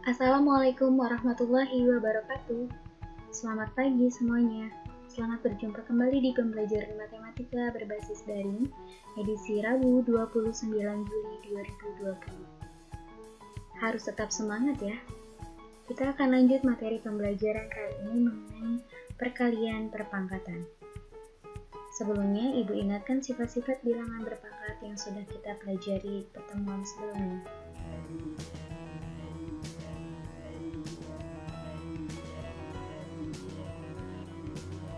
Assalamualaikum warahmatullahi wabarakatuh. Selamat pagi semuanya. Selamat berjumpa kembali di pembelajaran matematika berbasis daring edisi Rabu 29 Juli 2020. Harus tetap semangat ya. Kita akan lanjut materi pembelajaran kali ini mengenai perkalian perpangkatan. Sebelumnya, Ibu ingatkan sifat-sifat bilangan berpangkat yang sudah kita pelajari pertemuan sebelumnya.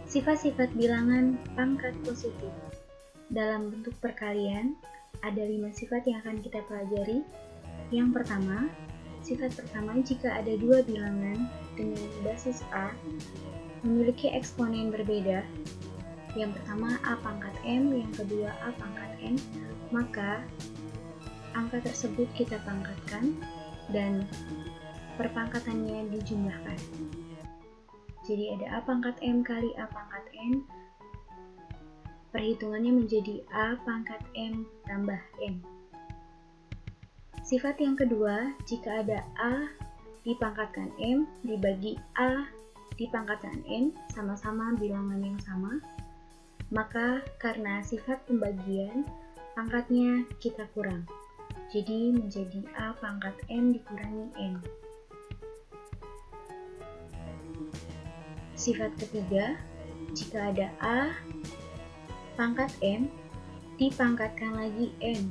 Sifat-sifat bilangan pangkat positif. Dalam bentuk perkalian, ada 5 sifat yang akan kita pelajari. Yang pertama, sifat pertama jika ada dua bilangan dengan basis A memiliki eksponen berbeda. Yang pertama A pangkat M, yang kedua A pangkat N, maka angka tersebut kita pangkatkan dan perpangkatannya dijumlahkan. Jadi ada A pangkat M kali A pangkat N, perhitungannya menjadi A pangkat M tambah N. Sifat yang kedua, jika ada A dipangkatkan M dibagi A dipangkatkan N, sama-sama bilangan yang sama, maka karena sifat pembagian, pangkatnya kita kurang. Jadi menjadi A pangkat M dikurangi N. Sifat ketiga, jika ada A pangkat M dipangkatkan lagi N,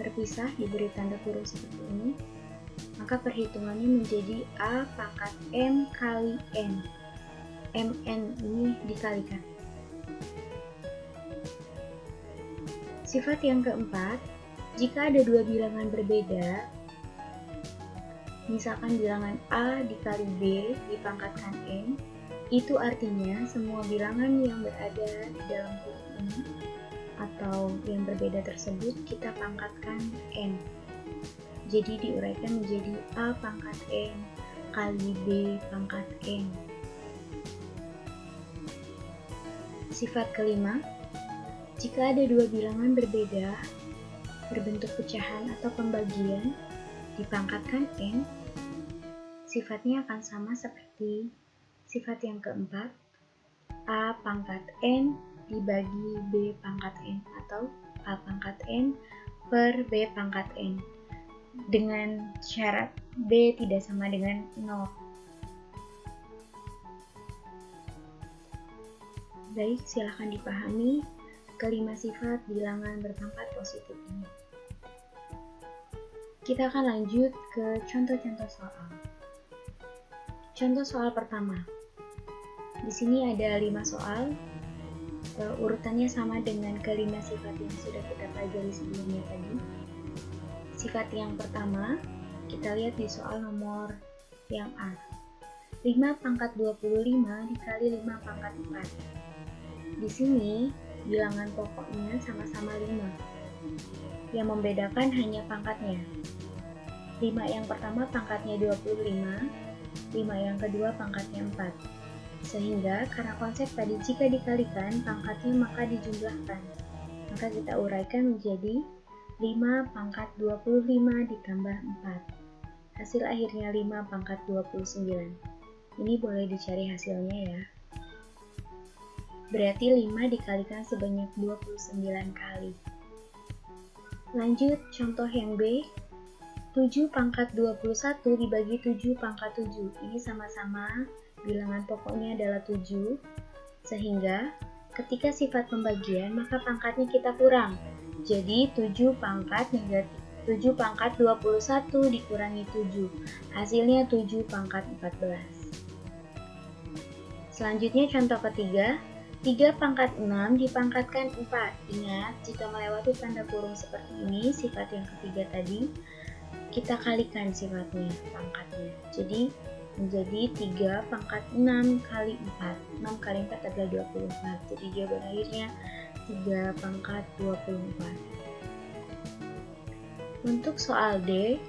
terpisah diberi tanda kurung seperti ini, maka perhitungannya menjadi A pangkat M kali N. MN ini dikalikan. Sifat yang keempat, jika ada dua bilangan berbeda, misalkan bilangan A dikali B dipangkatkan N, itu artinya semua bilangan yang berada di dalam kurung ini atau yang berbeda tersebut kita pangkatkan N. Jadi diuraikan menjadi A pangkat N kali B pangkat N. Sifat kelima, jika ada dua bilangan berbeda berbentuk pecahan atau pembagian dipangkatkan N, sifatnya akan sama seperti sifat yang keempat, A pangkat N dibagi B pangkat N atau A pangkat N per B pangkat N, dengan syarat B tidak sama dengan 0. Baik, silahkan dipahami kelima sifat bilangan berpangkat positif ini. Kita akan lanjut ke contoh-contoh soal. Contoh soal pertama. Di sini ada 5 soal. Urutannya sama dengan kelima sifat yang sudah kita pelajari sebelumnya tadi. Sifat yang pertama, kita lihat di soal nomor yang A. 5 pangkat 25 dikali 5 pangkat 4. Di sini, bilangan pokoknya sama-sama 5. Yang membedakan hanya pangkatnya. 5 yang pertama pangkatnya 25, 5 yang kedua pangkatnya 4. Sehingga karena konsep tadi jika dikalikan pangkatnya maka dijumlahkan. Maka kita uraikan menjadi 5 pangkat 25 ditambah 4. Hasil akhirnya 5 pangkat 29. Ini boleh dicari hasilnya ya. Berarti 5 dikalikan sebanyak 29 kali. Lanjut contoh yang B. 7 pangkat 21 dibagi 7 pangkat 7. Ini sama-sama bilangan pokoknya adalah 7. Sehingga ketika sifat pembagian maka pangkatnya kita kurang. Jadi 7 pangkat negatif 7 pangkat 21 dikurangi 7. Hasilnya 7 pangkat 14. Selanjutnya contoh ketiga. 3 pangkat 6 dipangkatkan 4. Ingat, jika melewati tanda kurung seperti ini, sifat yang ketiga tadi, kita kalikan sifatnya, pangkatnya. Jadi, menjadi 3 pangkat 6 kali 4. 6 kali 4 adalah 24. Jadi, jawaban akhirnya 3 pangkat 24. Untuk soal D,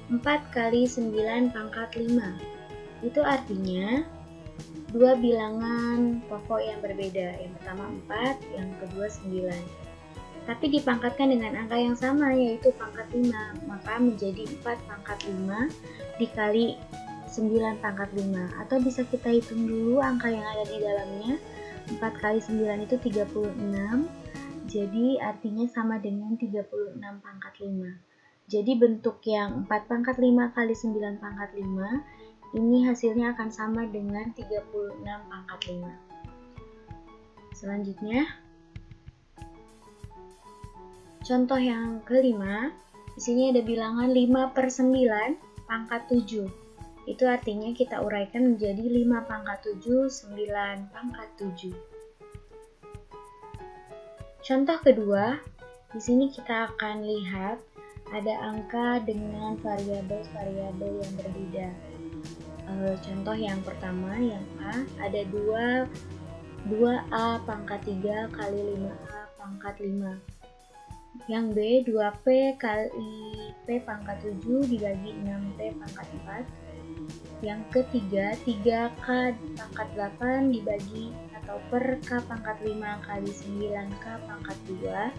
4 kali 9 pangkat 5. Itu artinya dua bilangan pokok yang berbeda. Yang pertama 4, yang kedua 9. tapi dipangkatkan dengan angka yang sama, yaitu pangkat 5, maka menjadi 4 pangkat 5 dikali 9 pangkat 5. Atau bisa kita hitung dulu angka yang ada di dalamnya. 4 kali 9 itu 36, jadi artinya sama dengan 36 pangkat 5. Jadi bentuk yang 4 pangkat 5 kali 9 pangkat 5, ini hasilnya akan sama dengan 36 pangkat 5. Selanjutnya, contoh yang kelima, di sini ada bilangan 5/9 pangkat 7. Itu artinya kita uraikan menjadi 5 pangkat 7, 9 pangkat 7. Contoh kedua, di sini kita akan lihat ada angka dengan variabel-variabel yang berbeda. Contoh yang pertama, yang A, ada 2A pangkat 3 kali 5A pangkat 5. Yang B, 2P kali P pangkat 7 dibagi 6P pangkat 4. Yang ketiga, 3K pangkat 8 dibagi atau per K pangkat 5 kali 9K pangkat 2.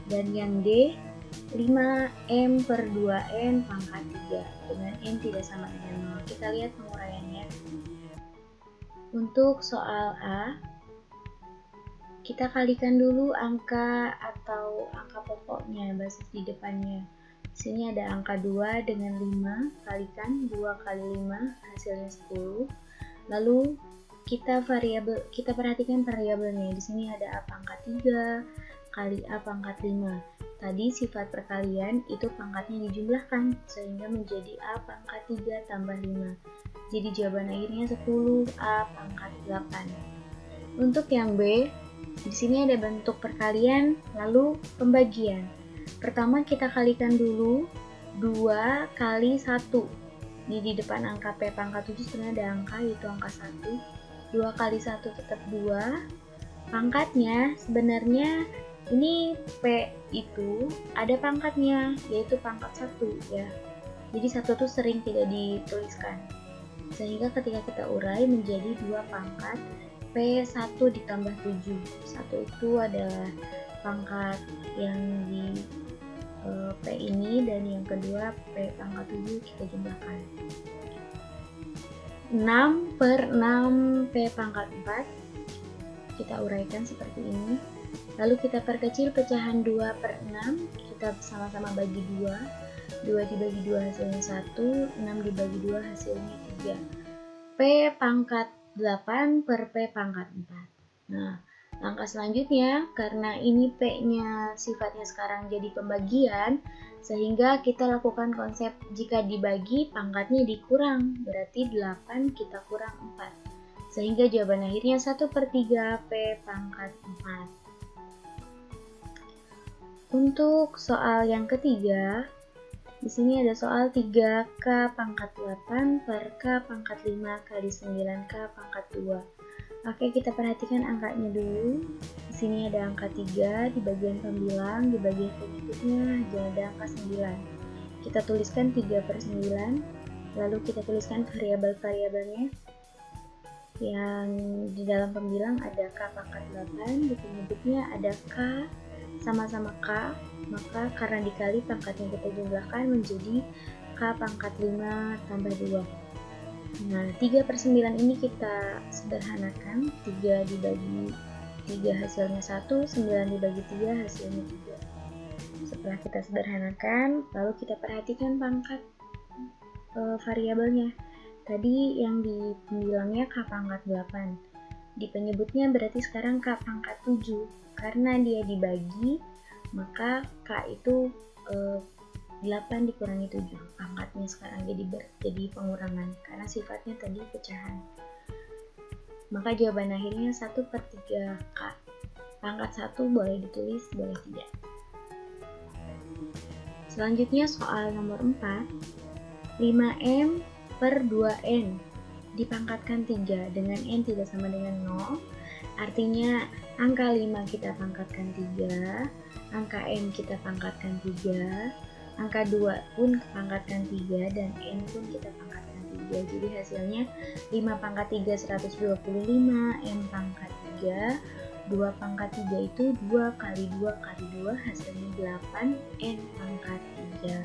Dan yang D, 5M per 2N pangkat 3 dengan N tidak sama dengan 0. Kita lihat penguraiannya. Untuk soal A, kita kalikan dulu angka atau angka pokoknya, basis di depannya. Di sini ada angka 2 dengan 5, kalikan 2 kali 5, hasilnya 10. Lalu kita perhatikan variabelnya. Di sini ada A pangkat 3 kali A pangkat 5. Tadi sifat perkalian itu pangkatnya dijumlahkan sehingga menjadi A pangkat 3 tambah 5. Jadi jawaban akhirnya 10 A pangkat 8. Untuk yang B, di sini ada bentuk perkalian lalu pembagian. Pertama kita kalikan dulu 2 kali 1. Di depan angka P pangkat 7 sebenarnya ada angka, yaitu angka 1. 2 kali 1 tetap 2. Pangkatnya sebenarnya ini P itu ada pangkatnya, yaitu pangkat 1 ya. Jadi 1 itu sering tidak dituliskan. Sehingga ketika kita urai menjadi 2 pangkat P1 ditambah 7. 1 itu adalah pangkat yang di P ini, dan yang kedua P pangkat 7 kita jumlahkan. 6 per 6 P pangkat 4 kita uraikan seperti ini. Lalu kita perkecil pecahan 2 per 6, kita sama-sama bagi 2. 2 dibagi 2 hasilnya 1, 6 dibagi 2 hasilnya 3. P pangkat 8 per P pangkat 4. Nah, langkah selanjutnya, karena ini P-nya sifatnya sekarang jadi pembagian, sehingga kita lakukan konsep jika dibagi, pangkatnya dikurang, berarti 8 kita kurang 4. Sehingga jawaban akhirnya 1/3 P pangkat 4. Untuk soal yang ketiga, di sini ada soal 3K pangkat 8 per K pangkat 5 kali 9K pangkat 2. Oke, kita perhatikan angkanya dulu. Di sini ada angka 3, di bagian pembilang, di bagian penyebutnya ada angka 9. Kita tuliskan 3/9, lalu kita tuliskan variabel-variabelnya. Yang di dalam pembilang ada K pangkat 8, di penyebutnya ada K sama-sama K, maka karena dikali pangkatnya kita jumlahkan menjadi K pangkat 5 tambah 2. Nah, 3/9 ini kita sederhanakan, 3 dibagi 3 hasilnya 1, 9 dibagi 3 hasilnya 3. Setelah kita sederhanakan, lalu kita perhatikan pangkat variabelnya. Tadi yang di pembilangnya K pangkat 8, di penyebutnya berarti sekarang K pangkat 7. Karena dia dibagi, maka K itu 8 dikurangi 7. Pangkatnya sekarang jadi pengurangan, karena sifatnya tadi pecahan. Maka jawaban akhirnya 1/3 K. Pangkat 1 boleh ditulis, boleh tidak. Selanjutnya soal nomor 4. 5M per 2N dipangkatkan 3 dengan N tidak sama dengan 0. Artinya angka 5 kita pangkatkan 3, angka N kita pangkatkan 3, angka 2 pun pangkatkan 3, dan N pun kita pangkatkan 3. Jadi hasilnya 5 pangkat 3 125, N pangkat 3 2 pangkat 3 itu 2 kali 2 kali 2 hasilnya 8 N pangkat 3.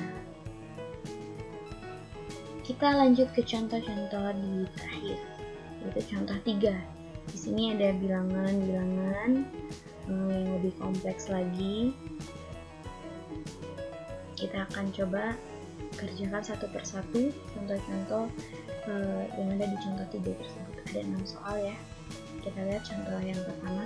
Kita lanjut ke contoh-contoh di terakhir, yaitu contoh 3. Di sini ada bilangan-bilangan yang lebih kompleks lagi. Kita akan coba kerjakan satu persatu contoh-contoh yang ada di contoh 3 tersebut. Ada 6 soal ya. Kita lihat contoh yang pertama.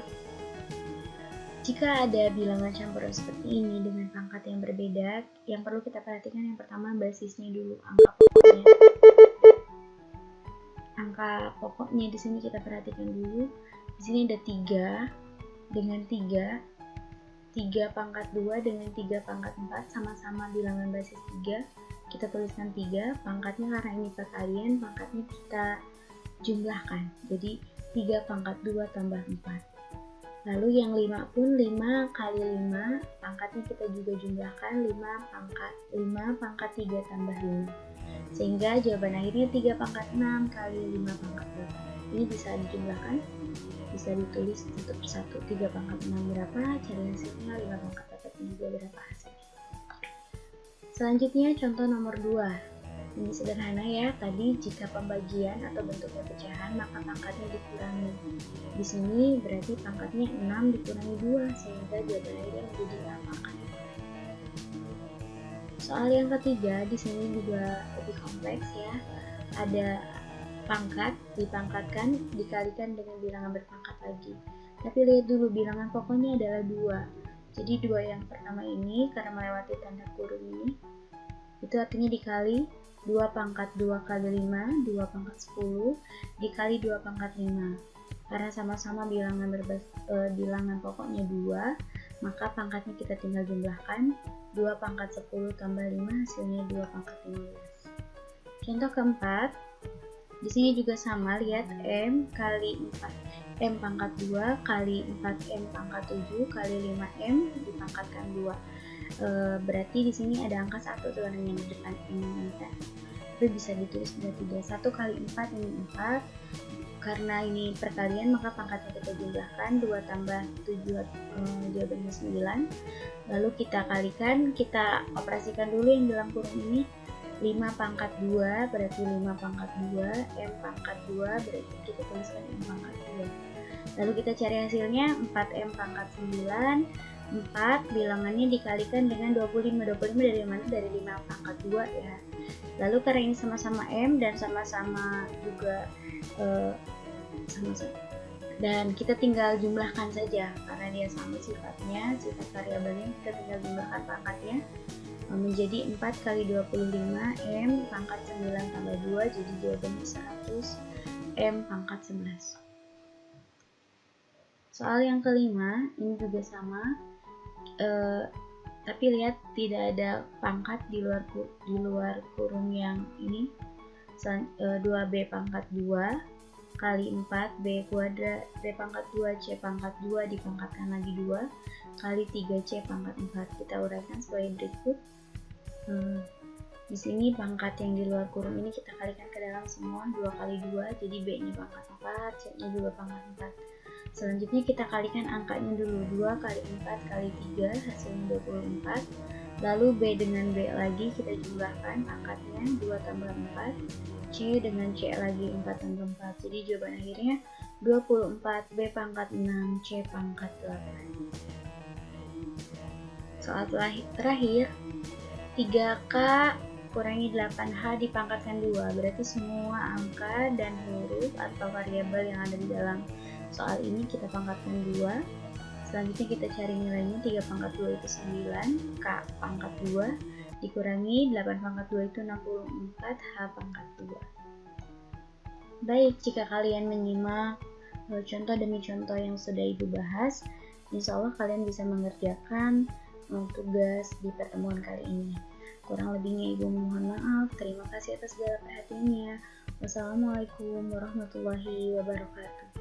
Jika ada bilangan campuran seperti ini dengan pangkat yang berbeda, yang perlu kita perhatikan yang pertama basisnya dulu, angka pokoknya. Angka pokoknya di sini kita perhatikan dulu. Di sini ada 3 dengan 3, 3 pangkat 2 dengan 3 pangkat 4, sama-sama bilangan basis 3. Kita tuliskan 3, pangkatnya karena ini perkalian, pangkatnya kita jumlahkan. Jadi 3 pangkat 2 tambah 4. Lalu yang 5 pun 5 kali 5, pangkatnya kita juga jumlahkan 5 pangkat 3 tambah 5. Sehingga jawaban akhirnya 3 pangkat 6 kali 5 pangkat 8. Ini bisa dijumlahkan, bisa ditulis satu persatu. 3 pangkat 6 berapa, cari hasilnya, 5 pangkat 8 juga berapa hasilnya. Selanjutnya contoh nomor 2. Ini sederhana ya, tadi jika pembagian atau bentuknya pecahan maka pangkatnya dikurangi. Di sini berarti pangkatnya 6 dikurangi 2 sehingga jawaban akhirnya menjadi 6 pangkat. Soal yang ketiga di sini juga lebih kompleks ya. Ada pangkat dipangkatkan dikalikan dengan bilangan berpangkat lagi. Tapi lihat dulu bilangan pokoknya adalah 2. Jadi 2 yang pertama ini karena melewati tanda kurung ini itu artinya dikali 2 pangkat 2 kali 5, 2 pangkat 10 dikali 2 pangkat 5. Karena sama-sama bilangan pokoknya 2, maka pangkatnya kita tinggal jumlahkan. 2 pangkat 10 tambah 5 hasilnya 2 pangkat 15. Contoh keempat, di sini juga sama, lihat M kali 4 M pangkat 2 kali 4M pangkat 7 kali 5M dipangkatkan 2. Berarti di sini ada angka 1 sebenarnya di depan ini kan. Tapi bisa ditulis berarti 1 kali 4 ini 4. Karena ini perkalian maka pangkatnya kita jumlahkan 2 tambah 7 jawabannya 9. Lalu kita kalikan, kita operasikan dulu yang dalam kurung ini. 5 pangkat 2 berarti 5 pangkat 2, M pangkat 2 berarti kita tuliskan M pangkat 2. Lalu kita cari hasilnya 4M pangkat 9. 4 bilangannya dikalikan dengan 25. 25 dari mana? Dari 5 pangkat 2 ya. Lalu karena ini sama-sama M dan sama-sama juga sama-sama, dan kita tinggal jumlahkan saja karena dia sama sifatnya, sifat variabelnya, kita tinggal jumlahkan pangkatnya menjadi 4 kali 25 M pangkat 9 tambah 2, jadi jawabannya 100 M pangkat 11. Soal yang kelima ini juga sama, tapi lihat tidak ada pangkat di luar kurung yang ini. 2B pangkat 2 kali 4 B kuadrat B pangkat 2 C pangkat 2 dipangkatkan lagi 2 kali 3C pangkat 4. Kita uraikan sebagai berikut. Di sini pangkat yang di luar kurung ini kita kalikan ke dalam semua, 2 kali 2 jadi B nya pangkat 4, C nya juga pangkat 4. Selanjutnya kita kalikan angkanya dulu, 2 kali 4 kali 3 hasilnya 24. Lalu B dengan B lagi kita jumlahkan pangkatnya 2 tambah 4, C dengan C lagi 4 tambah 4. Jadi jawaban akhirnya 24, B pangkat 6, C pangkat 8. Soal terakhir, 3K kurangi 8H dipangkatkan 2. Berarti semua angka dan huruf atau variabel yang ada di dalam soal ini kita pangkatkan 2. Selanjutnya kita cari nilainya, 3 pangkat 2 itu 9, K pangkat 2 dikurangi 8 pangkat 2 itu 64, H pangkat 2. Baik, jika kalian menyimak contoh demi contoh yang sudah Ibu bahas, insya Allah kalian bisa mengerjakan tugas di pertemuan kali ini. Kurang lebihnya Ibu mohon maaf. Terima kasih atas segala perhatiannya. Wassalamualaikum warahmatullahi wabarakatuh.